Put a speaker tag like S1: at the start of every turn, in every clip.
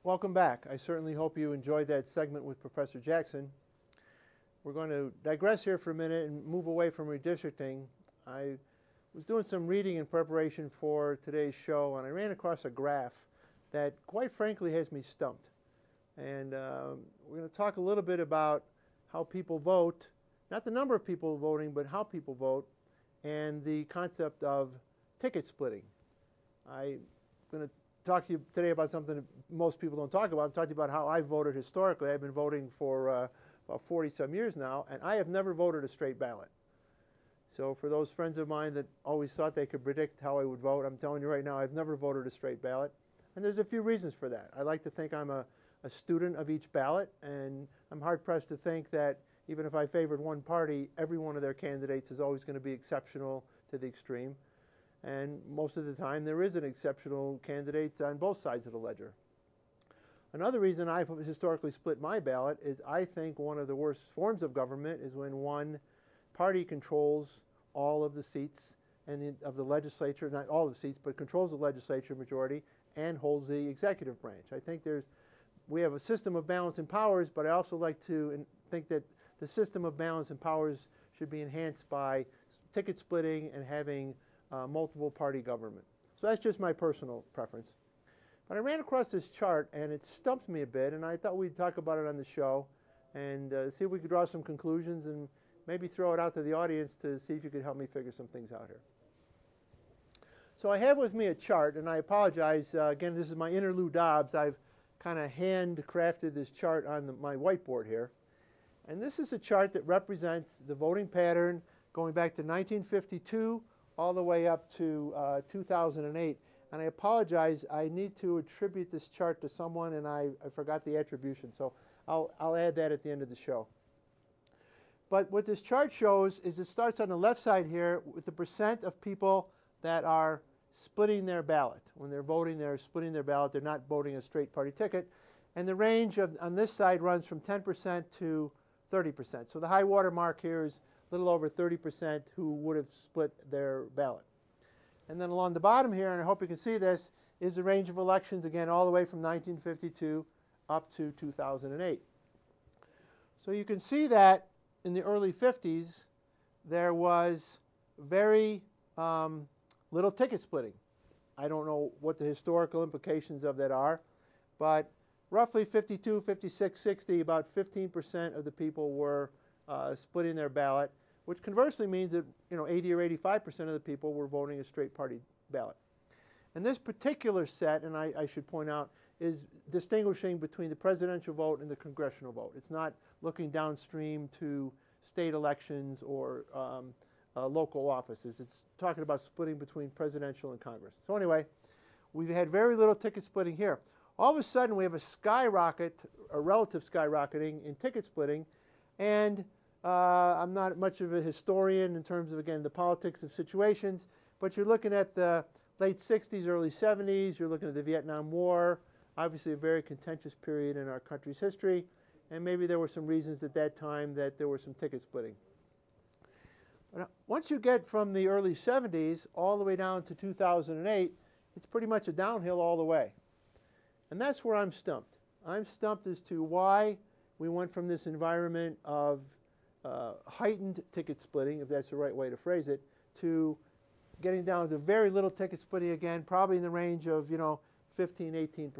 S1: Welcome back. I certainly hope you enjoyed that segment with Professor Jackson. We're going to digress here for a minute and move away from redistricting. I was doing some reading in preparation for today's show, and I ran across a graph that, quite frankly, has me stumped. And we're going to talk a little bit about how people vote, not the number of people voting, but how people vote, and the concept of ticket splitting. I'm going to talk to you today about something that most people don't talk about. I'm talking about how I voted historically. I've been voting for about 40-some years now, and I have never voted a straight ballot. So for those friends of mine that always thought they could predict how I would vote, I'm telling you right now, I've never voted a straight ballot. And there's a few reasons for that. I like to think I'm a student of each ballot, and I'm hard-pressed to think that even if I favored one party, every one of their candidates is always going to be exceptional to the extreme. And most of the time, there is an exceptional candidate on both sides of the ledger. Another reason I've historically split my ballot is I think one of the worst forms of government is when one party controls all of the seats of the legislature, not all of the seats, but controls the legislature majority and holds the executive branch. I think we have a system of balance in powers, but I also like to think that the system of balance in powers should be enhanced by ticket splitting and having multiple party government. So that's just my personal preference. But I ran across this chart and it stumped me a bit, and I thought we'd talk about it on the show and see if we could draw some conclusions and maybe throw it out to the audience to see if you could help me figure some things out here. So I have with me a chart, and I apologize. Again, this is my inner Lou Dobbs. I've kind of handcrafted this chart on my whiteboard here. And this is a chart that represents the voting pattern going back to 1952 all the way up to 2008. And I apologize, I need to attribute this chart to someone, and I forgot the attribution. So I'll add that at the end of the show. But what this chart shows is it starts on the left side here with the percent of people that are splitting their ballot. When they're voting, they're splitting their ballot. They're not voting a straight party ticket. And the range on this side runs from 10% to 30%. So the high water mark here is a little over 30% who would have split their ballot. And then along the bottom here, and I hope you can see this, is the range of elections, again, all the way from 1952 up to 2008. So you can see that in the early 50s, there was very little ticket splitting. I don't know what the historical implications of that are, but roughly 52, 56, 60, about 15% of the people were splitting their ballot, which conversely means that 80 or 85% of the people were voting a straight party ballot. And this particular set, and I should point out, is distinguishing between the presidential vote and the congressional vote. It's not looking downstream to state elections or local offices. It's talking about splitting between presidential and Congress. So anyway, we've had very little ticket splitting here. All of a sudden, we have a relative skyrocketing in ticket splitting, and I'm not much of a historian in terms of, again, the politics of situations, but you're looking at the late 60s, early 70s, you're looking at the Vietnam War, obviously a very contentious period in our country's history, and maybe there were some reasons at that time that there was some ticket splitting. But once you get from the early 70s all the way down to 2008, it's pretty much a downhill all the way. And that's where I'm stumped. I'm stumped as to why we went from this environment of heightened ticket splitting, if that's the right way to phrase it, to getting down to very little ticket splitting again, probably in the range of 15, 18%.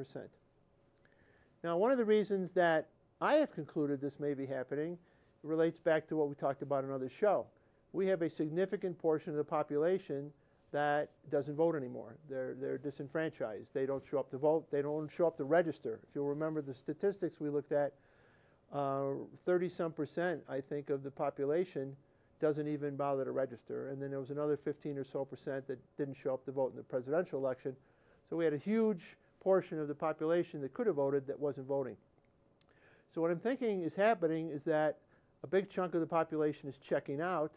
S1: Now, one of the reasons that I have concluded this may be happening relates back to what we talked about in another show. We have a significant portion of the population that doesn't vote anymore. They're disenfranchised. They don't show up to vote. They don't show up to register. If you'll remember the statistics we looked at, 30-some%, I think, of the population doesn't even bother to register. And then there was another 15 or so percent that didn't show up to vote in the presidential election. So we had a huge portion of the population that could have voted that wasn't voting. So what I'm thinking is happening is that a big chunk of the population is checking out,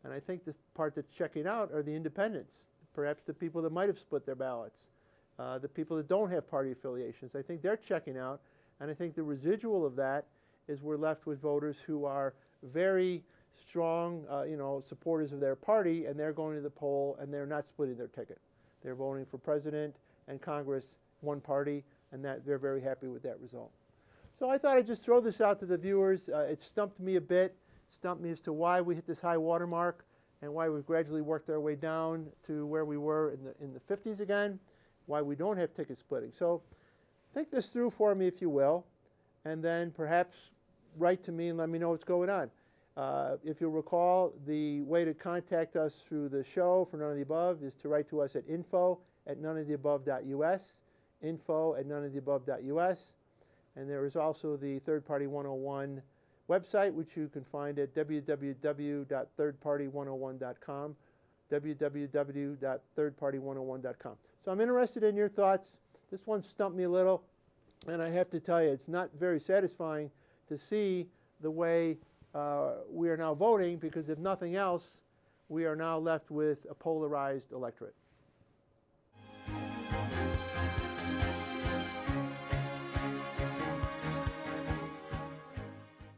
S1: and I think the part that's checking out are the independents, perhaps the people that might have split their ballots, the people that don't have party affiliations. I think they're checking out, and I think the residual of that is we're left with voters who are very strong supporters of their party, and they're going to the poll and they're not splitting their ticket. They're voting for president and Congress, one party. and that they're very happy with that result. So I thought I'd just throw this out to the viewers. It stumped me a bit, stumped me as to why we hit this high water mark and why we've gradually worked our way down to where we were in the 50s again, why we don't have ticket splitting. So think this through for me, if you will, and then perhaps write to me and let me know what's going on. If you'll recall, the way to contact us through the show for None of the Above is to write to us at info@noneoftheabove.us, info@noneoftheabove.us. And there is also the Third Party 101 website, which you can find at www.thirdparty101.com, www.thirdparty101.com. So I'm interested in your thoughts. This one stumped me a little, and I have to tell you, it's not very satisfying to see the way we are now voting, because if nothing else, we are now left with a polarized electorate.